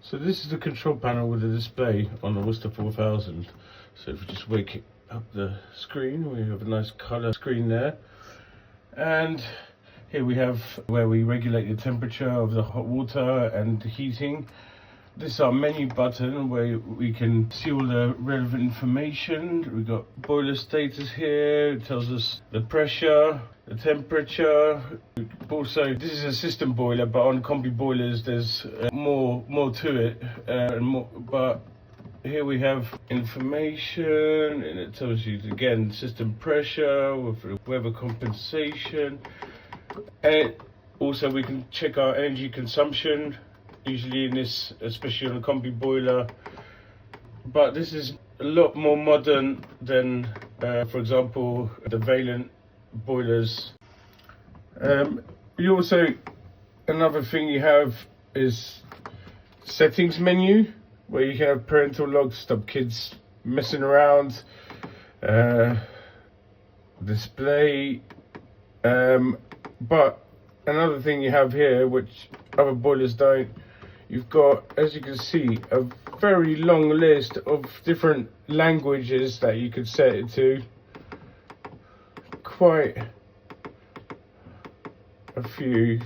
So this is the control panel with the display on the Worcester 4000. So if we just wake up the screen, we have a nice colour screen there. And here we have where we regulate the temperature of the hot water and the heating. This is our menu button where we can see all the relevant information. We've got boiler status here. It tells us the pressure, the temperature. Also, this is a system boiler, but on combi boilers there's more to it. But here we have information, and it tells you again system pressure with weather compensation. And also we can check our energy consumption. Usually in this, especially on a combi boiler, but this is a lot more modern than, for example, the Valent boilers. You also, another thing you have is settings menu, where you can have parental logs, stop kids messing around, display, but another thing you have here, which other boilers don't, you've got, as you can see, a very long list of different languages that you could set it to. Quite a few.